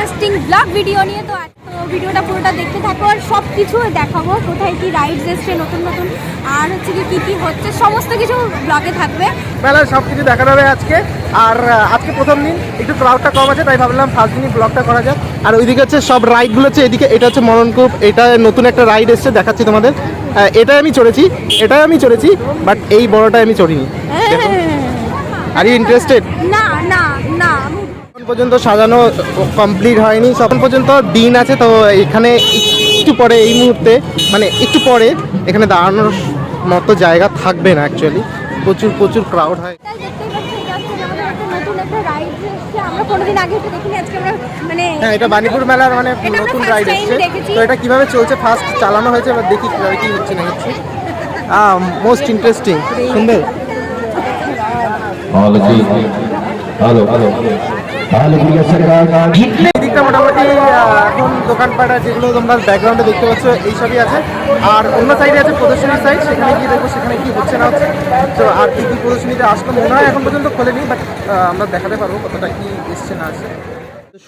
Interesting blog video নিয়ে। তো ভিডিওটা পুরোটা দেখতে থাকো আর সব কিছু দেখাবো, কোথায় কি রাইডস এসছে নতুন নতুন, আর হচ্ছে কি কি হচ্ছে সমস্ত কিছু ব্লগে থাকবে। মেলার সব কিছু দেখা যাবে আজকে। আর আজকে প্রথম দিন, একটু ক্রাউডটা কম আছে, তাই ভাবলাম ফার্স্ট দিনই ব্লগটা করা যাক। আর ওইদিকে হচ্ছে সব রাইডগুলো হচ্ছে, এদিকে এটা হচ্ছে মরণকূপ, এটা নতুন একটা রাইড এসছে, দেখাচ্ছি তোমাদের। এটাই আমি চড়েছি, বাট এই বড়টা আমি চড়িনি। Are you interested? না না না, এখন পর্যন্ত সাজানো কমপ্লিট হয়নি, তখন পর্যন্ত দিন আছে। তো এখানে একটু পরে, এই মুহূর্তে মানে একটু পরে এখানে দাঁড়ানোর মতো জায়গা থাকবে না অ্যাকচুয়ালি, প্রচুর ক্রাউড হয়। আমরা কোনোদিন আগে তো দেখিনি, আজকে আমরা মানে হ্যাঁ, এটা বাণীপুর মেলার মানে নতুন রাইড এসছে। তো এটা কিভাবে চলছে, ফার্স্ট চালানো হয়েছে, এবার দেখি কিভাবে কি হচ্ছে না হচ্ছে। মোস্ট ইন্টারেস্টিং, সুন্দর। এদিকটা মোটামুটি এখন দোকানপাট যেগুলো তোমরা ব্যাকগ্রাউন্ডে দেখতে পাচ্ছ এইসবই আছে। আর অন্য সাইডে আছে প্রদর্শনীর সাইড, সেখানে গিয়ে দেখবো সেখানে কি হচ্ছে না হচ্ছে। তো আর কি কি প্রদর্শনীতে আসলো মনে হয় এখন পর্যন্ত খোলেনি, বাট আমরা দেখাতে পারবো কতটা কি এসছে না আসছে।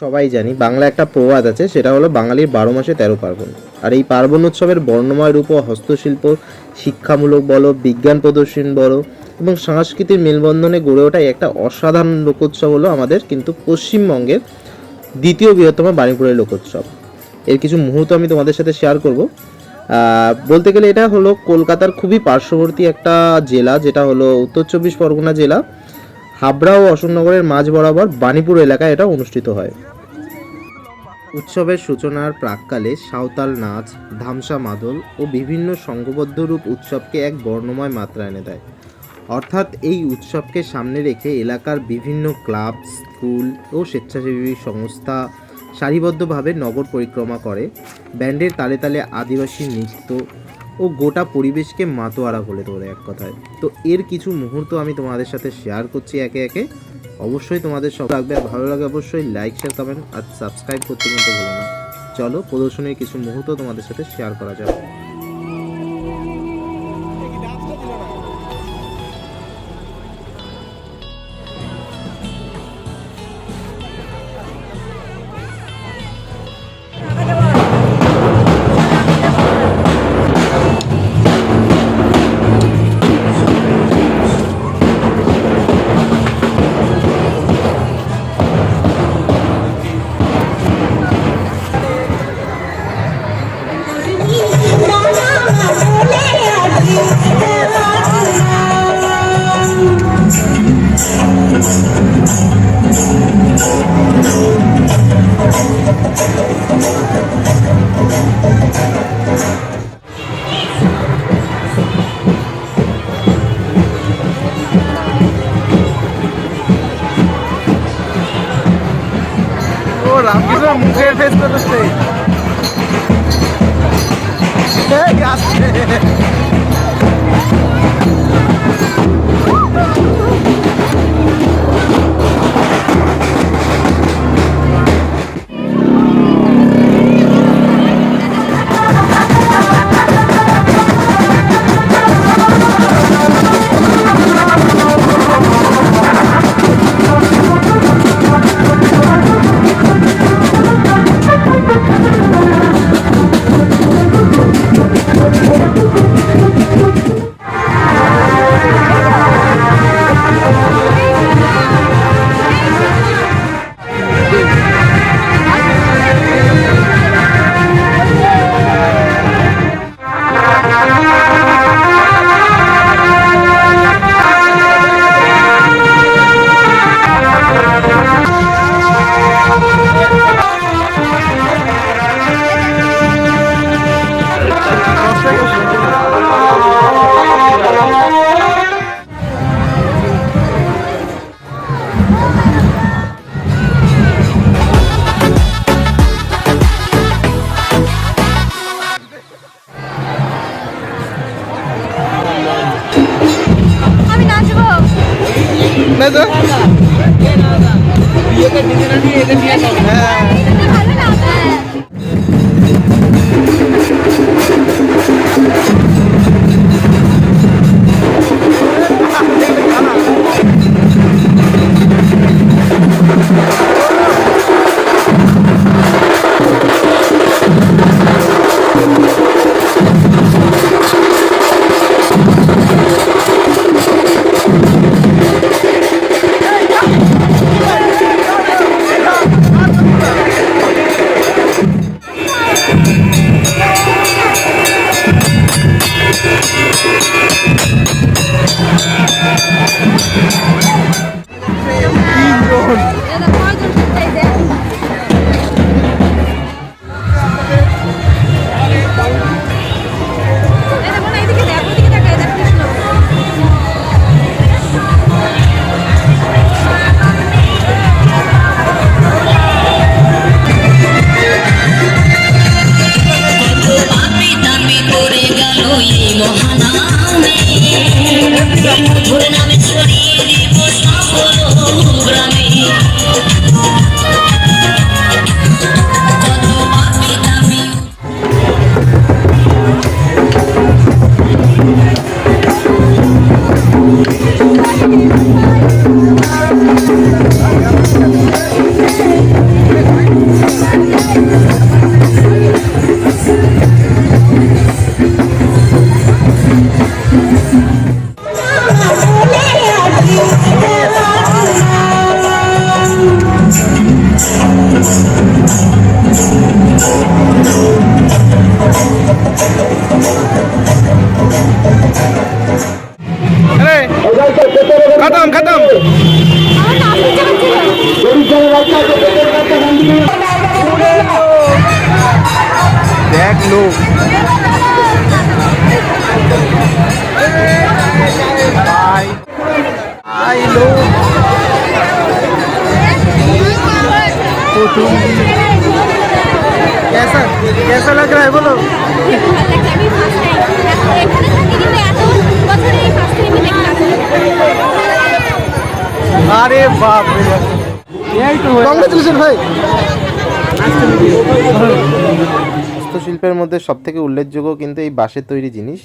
সবাই জানি বাংলা একটা প্রবাদ আছে, সেটা হলো বাঙালির 12 মাসে 13 পার্বণ। আর এই পার্বণ উৎসবের বর্ণময় রূপ ও হস্তশিল্প, শিক্ষামূলক বলো, বিজ্ঞান প্রদর্শন বলো এবং সংস্কৃতির মেলবন্ধনে গড়ে ওঠা একটা অসাধারণ লোকোৎসব হলো আমাদের কিন্তু পশ্চিমবঙ্গের দ্বিতীয় বৃহত্তম বাণীপুরের লোকোৎসব। এর কিছু মুহূর্ত আমি তোমাদের সাথে শেয়ার করব। বলতে গেলে এটা হলো কলকাতার খুবই পার্শ্ববর্তী একটা জেলা, যেটা হলো উত্তর 24 পরগনা জেলা, হাবড়া ও অশোকনগরের মাঝ বরাবর বাণীপুর এলাকায় এটা অনুষ্ঠিত হয়। উৎসবের সূচনার প্রাককালে সাঁওতাল নাচ, ধামসা মাদল ও বিভিন্ন সংঘবদ্ধ রূপ উৎসবকে এক বর্ণময় মাত্রা এনে দেয়। অর্থাৎ এই উৎসবকে সামনে রেখে এলাকার বিভিন্ন ক্লাব, স্কুল ও স্বেচ্ছাসেবী সংস্থা সারিবদ্ধভাবে নগর পরিক্রমা করে, ব্যান্ডের তালে তালে আদিবাসী নৃত্য ও গোটা পরিবেশকে মাতোয়ারা করে তোলে এক কথায়। তো এর কিছু মুহূর্ত আমি তোমাদের সাথে শেয়ার করছি একে একে। অবশ্যই তোমাদের সব লাগবে, আর ভালো লাগে অবশ্যই লাইক, শেয়ার, কমেন্ট আর সাবস্ক্রাইব করতে কিন্তু ভুলো না। চলো প্রদর্শনীর কিছু মুহূর্ত তোমাদের সাথে শেয়ার করা যাক। রামকৃষ্ণ মুখের ফেস করতেছে। না তো বিয়েকে ডিজে না নিয়ে এটা নিয়ে আসো। হ্যাঁ ভালো না। कैसा कैसा लग रहा है बोलो? ভালো লাগছে। আমি ফার্স্ট টাইম এখানে থাকি, কিন্তু এত বছরে এই ফার্স্ট টাইমই দেখলাম। अरे बाप रे, यही तो কংগ্রেচুলেশন ভাই। হস্তশিল্পের মধ্যে সবথেকে উল্লেখযোগ্য কিন্তু এই বাঁশের তৈরি জিনিস।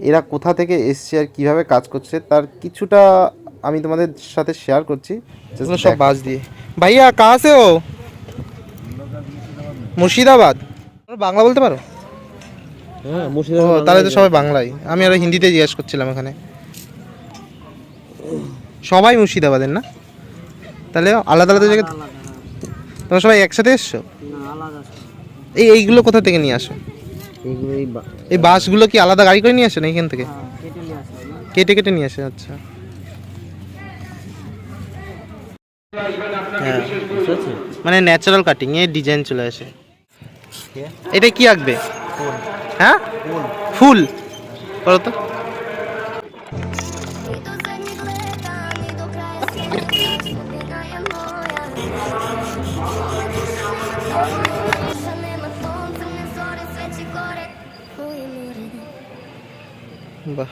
এরা কোথা থেকে এসছে আর কীভাবে কাজ করছে তার কিছুটা আমি তোমাদের সাথে শেয়ার করছি। সব বাঁশ দিয়ে। ভাইয়া কাহা সে হো? মুর্শিদাবাদ। বাংলা বলতে পারো? হ্যাঁ, ও তাহলে তো সবাই বাংলাই। আমি আরো হিন্দিতে জিজ্ঞেস করছিলাম এখানে। সবাই মুর্শিদাবাদের না? তাহলে আলাদা আলাদা জায়গা তোমরা সবাই একসাথে এসছো? এইগুলো কোথা থেকে নিয়ে আসো? এই বাসগুলো কি আলাদা গাড়ি করে নিয়ে আসে না এখান থেকে? কেটে কেটে নিয়ে আসে। আচ্ছা হ্যাঁ, মানে ন্যাচারাল কাটিং এ ডিজাইন চলে আসে। এটা কি আঁকবে? হ্যাঁ, ফুল করো তো। বাহ,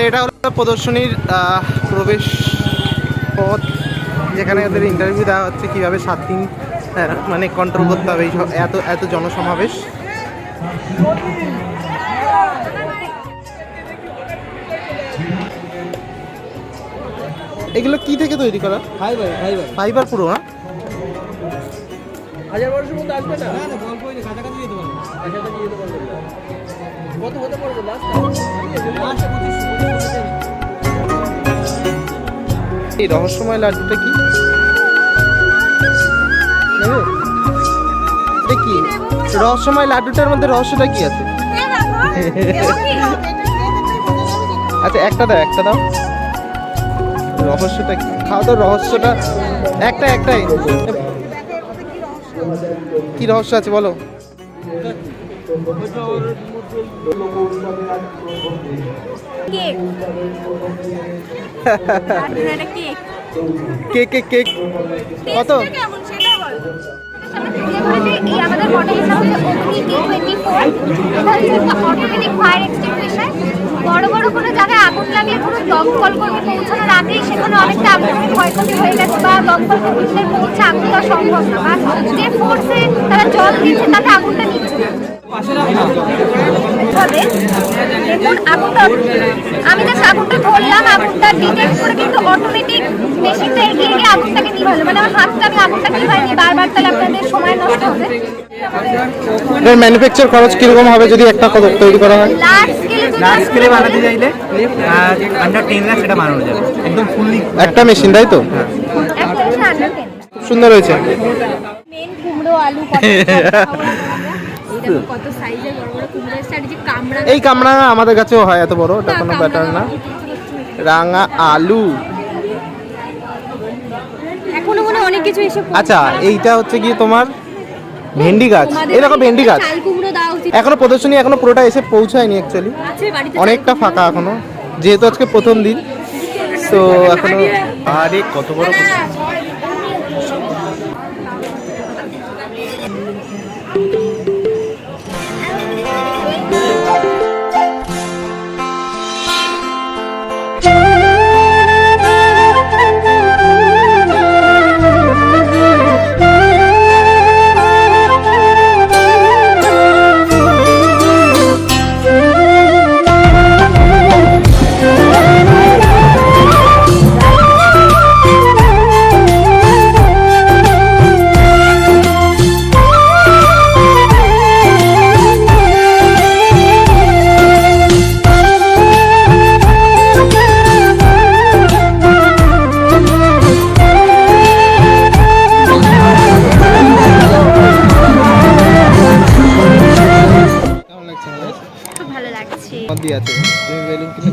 এটা হলো প্রদর্শনীর প্রবেশ পথ, যেখানে ওদের ইন্টারভিউ দেওয়া হচ্ছে কীভাবে 7 দিন মানে কন্ট্রোল করতে হবে এই এত এত জনসমাবেশ। এগুলো কি থেকে তৈরি করা? ফাইবার পুরো না? 1000 বর্ষের মধ্যে আসবে না? না গল্প হইলে কাছাকাছি যেতে পারবে। কাছাকাছি যেতে পারবে না। কত হতে পারবে লাস্ট? এই রহস্যময় লাড্ডুটা কি? এটা কি রহস্যময় লাড্ডুটার মধ্যে রহস্যটা কি আছে? আচ্ছা একটা দাও। রহস্যটা কি? খাও তো রহস্যটা। একটাই কি রহস্য আছে বলো? কেক কেক কত? আমাদের মডেলটা হচ্ছে অগ্নি T24। এটা হচ্ছে একটা অটোমেটিক ফায়ার এক্সটিংগুইশার। বড় বড় কোনো জায়গায় আগুন লাগলে কোনো দমকল কর্মী পৌঁছানোর আগেই সেখানে অনেকটা আগুনের ক্ষয়ক্ষতি হয়ে গেছে বা দমকল কর্মীদের পৌঁছে আগুন দেওয়া সম্ভব না, বা যে ফোর্সে তারা জল দিচ্ছে তাতে আগুনটা নিচ্ছে না। দেখুন আগুনটা, আমি জাস্ট আগুনটা ধরলাম, আগুনটা ডিটেক্ট করে কিন্তু অটোমেটিক মেশিনটা এগিয়ে গিয়ে আগুনটাকে নিভালো। মানে আমার হাতটা আমি আগুনটা নিভাইনি বারবার, তাহলে আপনাদের সময় নষ্ট হবে। এর ম্যানুফ্যাকচার খরচ কিরকম হবে যদি একটা তৈরি করা হয়? লার্জ স্কেলে বানাতে চাইলে আন্ডার 10 লাখ সেটা বানানো যাবে একদম ফুললি একটা মেশিন, তাই তো? খুব সুন্দর হয়েছে। মেন কুমড়ো আলু কত সাইজের বড় বড় কুমড়ো এসছে, আর যে কামড়া, এই কামড়া আমাদের কাছেও হয় এত বড়, এটা কোনো ব্যাটার না। রাঙা আলু, এখনো মনে অনেক কিছু এসে। আচ্ছা এইটা হচ্ছে কি তোমার ভেন্ডি গাছ। এই দেখো ভেন্ডি গাছ। চাল কুমড়ো দাও উচিত। এখনো প্রদর্শনী এখনো পুরোটা এসে পৌঁছায়নি অ্যাকচুয়ালি, আছে বাড়িতে অনেকটা ফাঁকা এখনো, যেহেতু আজকে প্রথম দিন। তো এখনো আরে কত বড় খুব ভালো লাগছে। আছে। তুমি বেলুন কিনে